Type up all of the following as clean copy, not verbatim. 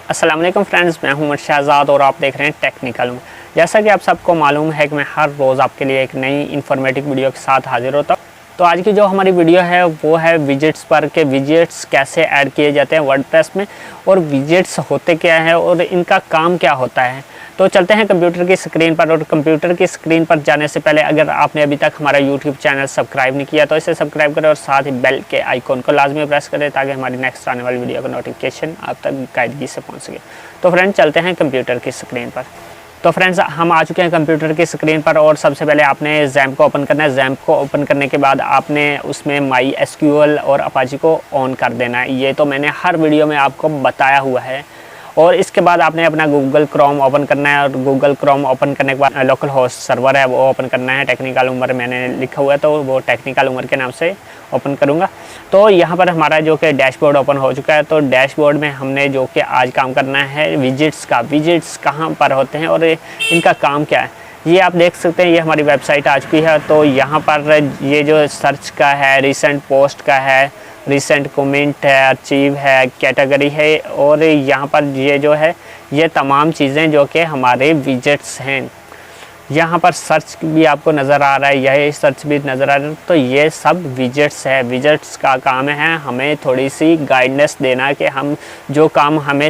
अस्सलाम वालेकुम फ्रेंड्स, मैं हूं उमर शहजाद और आप देख रहे हैं टेक्निकल। जैसा कि आप सबको मालूम है कि मैं हर रोज़ आपके लिए एक नई इन्फॉर्मेटिव वीडियो के साथ हाजिर होता हूं। तो आज की जो हमारी वीडियो है वो है विजेट्स पर के विजेट्स कैसे ऐड किए जाते हैं वर्डप्रेस में, और विजेट्स होते क्या हैं और इनका काम क्या होता है। तो चलते हैं कंप्यूटर की स्क्रीन पर। और कंप्यूटर की स्क्रीन पर जाने से पहले अगर आपने अभी तक हमारा यूट्यूब चैनल सब्सक्राइब नहीं किया तो इसे सब्सक्राइब करें और साथ ही बेल के आइकॉन को लाजमी प्रेस करें ताकि हमारी नेक्स्ट आने वाली वीडियो का नोटिफिकेशन आप तक कायदगी से पहुंच सके। तो फ्रेंड्स चलते हैं कंप्यूटर की स्क्रीन पर। तो फ्रेंड्स हम आ चुके हैं कंप्यूटर की स्क्रीन पर और सबसे पहले आपने जैम्प को ओपन करना है। जैम्प को ओपन करने के बाद आपने उसमें माई एसक्यूएल और अपाची को ऑन कर देना है। ये तो मैंने हर वीडियो में आपको बताया हुआ है। और इसके बाद आपने अपना गूगल क्रोम ओपन करना है और गूगल क्रोम ओपन करने के बाद लोकल होस्ट सर्वर है वो ओपन करना है। टेक्निकल उमर मैंने लिखा हुआ है तो वो टेक्निकल उमर के नाम से ओपन करूँगा। तो यहाँ पर हमारा जो कि डैशबोर्ड ओपन हो चुका है। तो डैशबोर्ड में हमने जो कि आज काम करना है विजेट्स का। विजेट्स कहाँ पर होते हैं और इनका काम क्या है ये आप देख सकते हैं। ये हमारी वेबसाइट आ चुकी है। तो यहाँ पर ये जो सर्च का है, रिसेंट पोस्ट का है, रिसेंट कमेंट है, अचीव है, कैटेगरी है, और यहाँ पर ये जो है ये तमाम चीज़ें जो कि हमारे विजेट्स हैं। यहाँ पर सर्च भी आपको नज़र आ रहा है, यह सर्च भी नज़र आ रहा है। तो ये सब विजेट्स है। विजेट्स का काम है हमें थोड़ी सी गाइडेंस देना कि हम जो काम हमें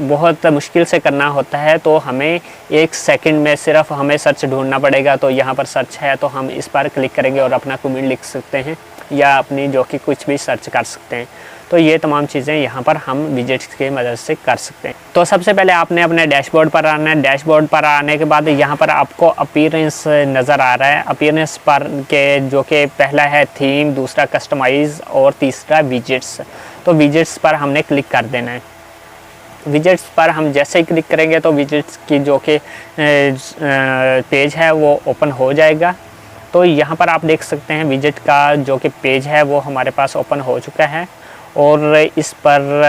बहुत मुश्किल से करना होता है तो हमें एक सेकंड में सिर्फ हमें सर्च ढूंढना पड़ेगा। तो यहाँ पर सर्च है तो हम इस पर क्लिक करेंगे और अपना कमेंट लिख सकते हैं या अपनी जो कि कुछ भी सर्च कर सकते हैं। तो ये तमाम चीज़ें यहाँ पर हम विजेट्स की मदद से कर सकते हैं। तो सबसे पहले आपने अपने डैशबोर्ड पर आना है। डैशबोर्ड पर आने के बाद यहाँ पर आपको अपीयरेंस नज़र आ रहा है। अपीयरेंस पर के जो कि पहला है थीम, दूसरा कस्टमाइज़ और तीसरा विजेट्स। तो विजेट्स पर हमने क्लिक कर देना है। विजेट्स पर हम जैसे ही क्लिक करेंगे तो विजेट्स की जो कि पेज है वो ओपन हो जाएगा। तो यहाँ पर आप देख सकते हैं विजेट का जो कि पेज है वो हमारे पास ओपन हो चुका है। और इस पर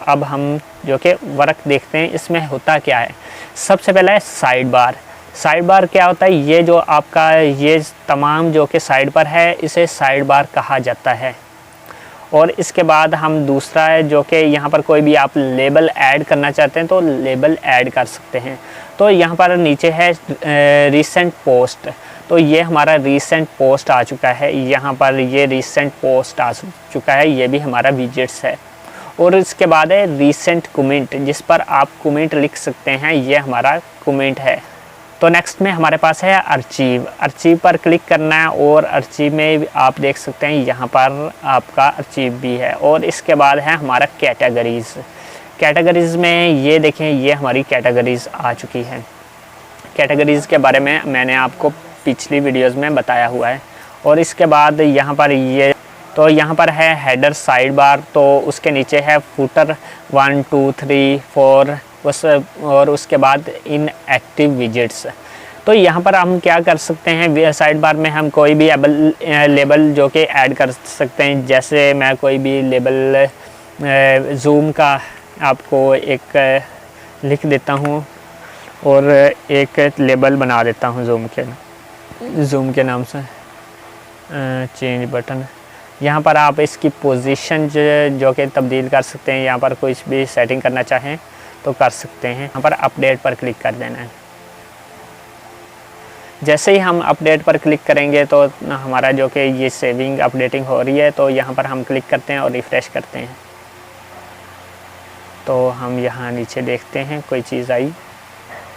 अब हम जो कि वर्क देखते हैं इसमें होता क्या है। सबसे पहला है साइड बार। साइड बार क्या होता है, ये जो आपका ये तमाम जो कि साइड बार है इसे साइड बार कहा जाता है। और इसके बाद हम दूसरा है जो कि यहाँ पर कोई भी आप लेबल ऐड करना चाहते हैं तो लेबल ऐड कर सकते हैं। तो यहाँ पर नीचे है रिसेंट पोस्ट। तो ये हमारा रीसेंट पोस्ट आ चुका है। यहाँ पर ये रीसेंट पोस्ट आ चुका है, ये भी हमारा विजेट्स है। और इसके बाद है रीसेंट कमेंट, जिस पर आप कमेंट लिख सकते हैं, ये हमारा कमेंट है। तो नेक्स्ट में हमारे पास है अर्चीव। अर्चीव पर क्लिक करना है और अर्चीव में आप देख सकते हैं यहाँ पर आपका अर्चीव भी है। और इसके बाद है हमारा कैटेगरीज़। कैटेगरीज़ में ये देखें ये हमारी कैटेगरीज़ आ चुकी है। कैटेगरीज़ के बारे में मैंने आपको पिछली वीडियोस में बताया हुआ है। और इसके बाद यहाँ पर ये तो यहाँ पर है हेडर साइड बार। तो उसके नीचे है फुटर 1 2 3 4 और उसके बाद इन एक्टिव विजेट्स। तो यहाँ पर हम क्या कर सकते हैं, साइड बार में हम कोई भी लेबल जो कि ऐड कर सकते हैं। जैसे मैं कोई भी लेबल जूम का आपको एक लिख देता हूँ और एक लेबल बना देता हूँ जूम के नाम से चेंज बटन। यहाँ पर आप इसकी पोजीशन जो कि तब्दील कर सकते हैं। यहाँ पर कुछ भी सेटिंग करना चाहें तो कर सकते हैं। यहाँ पर अपडेट पर क्लिक कर देना है। जैसे ही हम अपडेट पर क्लिक करेंगे तो हमारा जो कि ये सेविंग अपडेटिंग हो रही है। तो यहाँ पर हम क्लिक करते हैं और रिफ़्रेश करते हैं। तो हम यहाँ नीचे देखते हैं कोई चीज़ आई,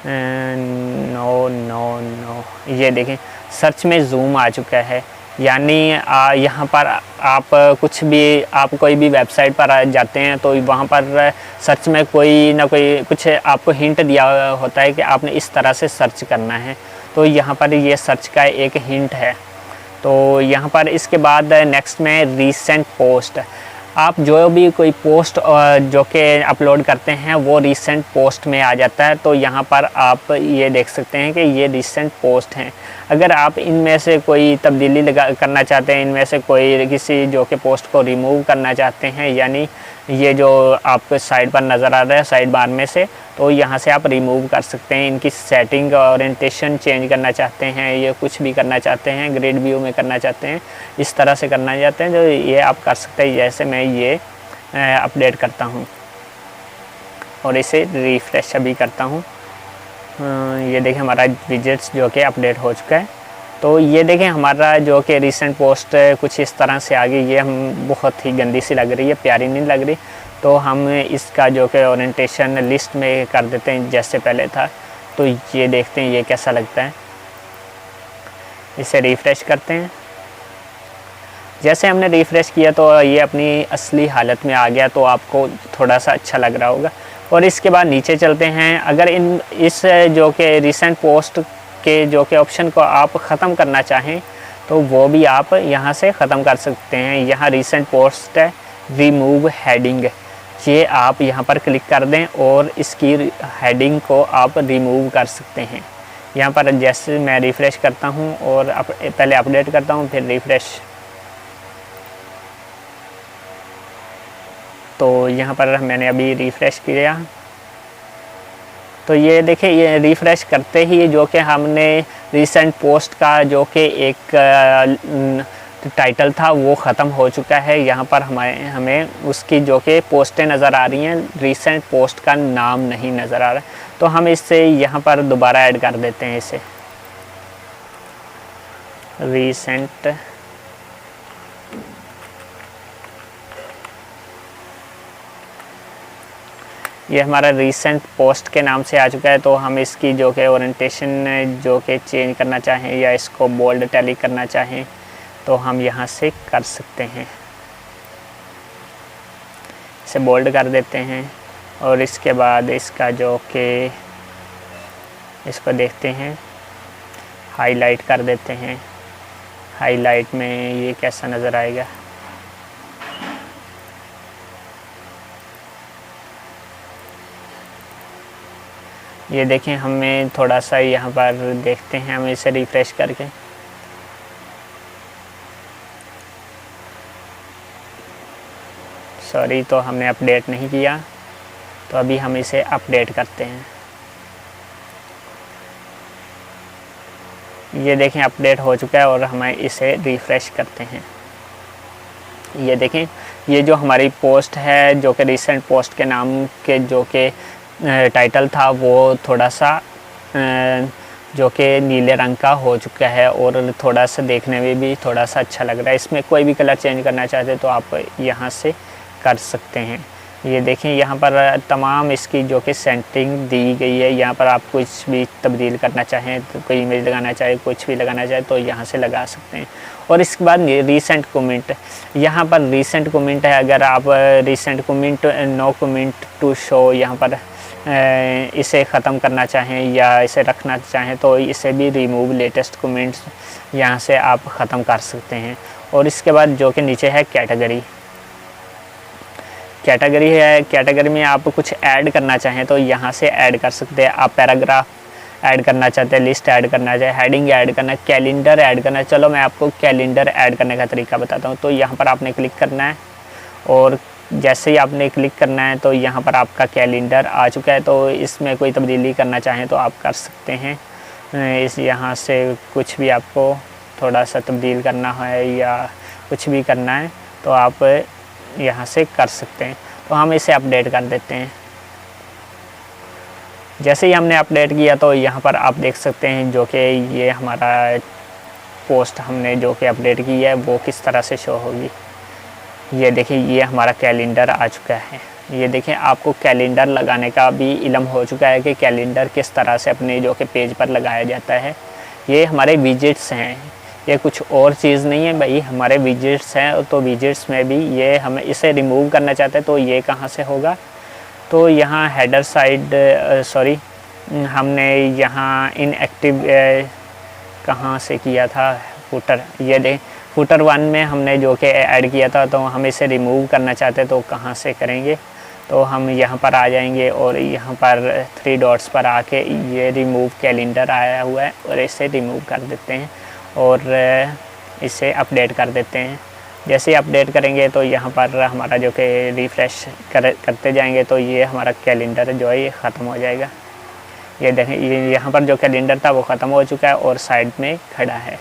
नो नो नो, ये देखें सर्च में जूम आ चुका है। यानी यहाँ पर आप कुछ भी आप कोई भी वेबसाइट पर जाते हैं तो वहाँ पर सर्च में कोई ना कोई कुछ आपको हिंट दिया होता है कि आपने इस तरह से सर्च करना है। तो यहाँ पर ये सर्च का एक हिंट है। तो यहाँ पर इसके बाद नेक्स्ट में रीसेंट पोस्ट। आप जो भी कोई पोस्ट जो कि अपलोड करते हैं वो रीसेंट पोस्ट में आ जाता है। तो यहाँ पर आप ये देख सकते हैं कि ये रीसेंट पोस्ट हैं। अगर आप इनमें से कोई तब्दीली करना चाहते हैं, इनमें से कोई किसी जो कि पोस्ट को रिमूव करना चाहते हैं, यानी ये जो आपको साइड पर नज़र आ रहा है साइड बार में से, तो यहाँ से आप रिमूव कर सकते हैं। इनकी सेटिंग ओरिएंटेशन चेंज करना चाहते हैं, ये कुछ भी करना चाहते हैं, ग्रिड व्यू में करना चाहते हैं, इस तरह से करना चाहते हैं, जो ये आप कर सकते हैं। जैसे मैं ये अपडेट करता हूँ और इसे रिफ़्रेश अभी करता हूँ। ये देखें हमारा विजेट्स जो कि अपडेट हो चुका है। तो ये देखें हमारा जो कि रिसेंट पोस्ट कुछ इस तरह से आ गई। ये हम बहुत ही गंदी सी लग रही है, प्यारी नहीं लग रही। तो हम इसका जो कि ओरिएंटेशन लिस्ट में कर देते हैं जैसे पहले था। तो ये देखते हैं ये कैसा लगता है। इसे रिफ़्रेश करते हैं। जैसे हमने रिफ़्रेश किया तो ये अपनी असली हालत में आ गया, तो आपको थोड़ा सा अच्छा लग रहा होगा। और इसके बाद नीचे चलते हैं। अगर इस जो कि रिसेंट पोस्ट के जो कि ऑप्शन को आप ख़त्म करना चाहें तो वो भी आप यहाँ से ख़त्म कर सकते हैं। यहाँ रिसेंट पोस्ट है, रिमूव हेडिंग, ये आप यहाँ पर क्लिक कर दें और इसकी हेडिंग को आप रिमूव कर सकते हैं। यहाँ पर जैसे मैं रिफ़्रेश करता हूँ और पहले अपडेट करता हूँ फिर रिफ़्रेश, तो यहाँ पर मैंने अभी रिफ़्रेश किया तो ये देखिए ये रिफ़्रेश करते ही जो कि हमने रिसेंट पोस्ट का जो कि एक टाइटल था वो ख़त्म हो चुका है। यहाँ पर हमें उसकी जो कि पोस्टें नज़र आ रही हैं, रिसेंट पोस्ट का नाम नहीं नज़र आ रहा है। तो हम इससे यहाँ पर दोबारा ऐड कर देते हैं इसे रिसेंट ये हमारा रिसेंट पोस्ट के नाम से आ चुका है। तो हम इसकी जो कि ओरिएंटेशन जो कि चेंज करना चाहें या इसको बोल्ड टैली करना चाहें तो हम यहाँ से कर सकते हैं। इसे बोल्ड कर देते हैं और इसके बाद इसका जो कि इसको देखते हैं हाईलाइट कर देते हैं। हाईलाइट में ये कैसा नज़र आएगा। ये देखें हमें थोड़ा सा यहाँ पर देखते हैं, हम इसे रिफ़्रेश करके सॉरी तो हमने अपडेट नहीं किया, तो अभी हम इसे अपडेट करते हैं। ये देखें अपडेट हो चुका है और हमें इसे रिफ़्रेश करते हैं। ये देखें ये जो हमारी पोस्ट है जो कि रिसेंट पोस्ट के नाम के जो कि टाइटल था वो थोड़ा सा जो कि नीले रंग का हो चुका है और थोड़ा सा देखने में भी थोड़ा सा अच्छा लग रहा है। इसमें कोई भी कलर चेंज करना चाहते तो आप यहाँ से कर सकते हैं। ये देखें यहाँ पर तमाम इसकी जो कि सेटिंग दी गई है। यहाँ पर आप कुछ भी तब्दील करना चाहें तो कोई इमेज लगाना चाहे कुछ भी लगाना चाहे तो यहाँ से लगा सकते हैं। और इसके बाद रीसेंट कमेंट, यहाँ पर रीसेंट कमेंट है। अगर आप recent comment no comment to show यहाँ पर इसे ख़त्म करना चाहें या इसे रखना चाहें तो इसे भी रिमूव लेटेस्ट कमेंट्स यहाँ से आप ख़त्म कर सकते हैं। और इसके बाद जो कि नीचे है कैटेगरी है। कैटेगरी में आप कुछ ऐड करना चाहें तो यहाँ से ऐड कर सकते हैं। आप पैराग्राफ ऐड करना चाहते हैं, लिस्ट ऐड करना चाहे, हेडिंग ऐड करना, कैलेंडर ऐड करना। चलो मैं आपको कैलेंडर ऐड करने का तरीका बताता हूँ। तो यहाँ पर आपने क्लिक करना है और जैसे ही आपने क्लिक करना है तो यहाँ पर आपका कैलेंडर आ चुका है। तो इसमें कोई तब्दीली करना चाहें तो आप कर सकते हैं। इस यहाँ से कुछ भी आपको थोड़ा सा तब्दील करना है या कुछ भी करना है तो आप यहाँ से कर सकते हैं। तो हम इसे अपडेट कर देते हैं। जैसे ही हमने अपडेट किया तो यहाँ पर आप देख सकते हैं जो कि ये हमारा पोस्ट हमने जो कि अपडेट की है वो किस तरह से शो होगी। ये देखिए ये हमारा कैलेंडर आ चुका है। ये देखें आपको कैलेंडर लगाने का भी इल्म हो चुका है कि कैलेंडर किस तरह से अपने जो कि पेज पर लगाया जाता है। ये हमारे विजेट्स हैं, ये कुछ और चीज़ नहीं है भाई, हमारे विजेट्स हैं। तो विजेट्स में भी ये हमें इसे रिमूव करना चाहते हैं तो ये कहाँ से होगा। तो यहाँ हेडर साइड सॉरी हमने यहाँ इनएक्टिव कहाँ से किया था फुटर, ये देख फुटर 1 में हमने जो कि ऐड किया था। तो हम इसे रिमूव करना चाहते तो कहाँ से करेंगे। तो हम यहाँ पर आ जाएंगे और यहाँ पर 3 डॉट्स पर आके ये रिमूव कैलेंडर आया हुआ है और इसे रिमूव कर देते हैं और इसे अपडेट कर देते हैं। जैसे ही अपडेट करेंगे तो यहाँ पर हमारा जो कि रिफ़्रेश करते जाएंगे तो ये हमारा कैलेंडर जो है ये ख़त्म हो जाएगा। ये देखें ये यहाँ पर जो कैलेंडर था वो ख़त्म हो चुका है और साइड में खड़ा है।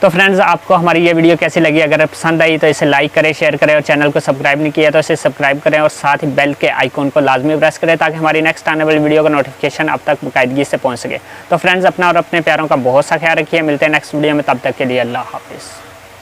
तो फ्रेंड्स, आपको हमारी ये वीडियो कैसी लगी? अगर पसंद आई तो इसे लाइक करें, शेयर करें और चैनल को सब्सक्राइब नहीं किया तो इसे सब्सक्राइब करें और साथ ही बेल के आइकॉन को लाजमी प्रेस करें ताकि हमारी नेक्स्ट आने वाली वीडियो का नोटिफिकेशन आप तक बाकायदगी से पहुंच सके। तो फ्रेंड्स, अपना और अपने प्यारों का बहुत सा ख्याल रखिए। मिलते हैं नेक्स्ट वीडियो में, तब तक के लिए अल्लाह हाफिज़।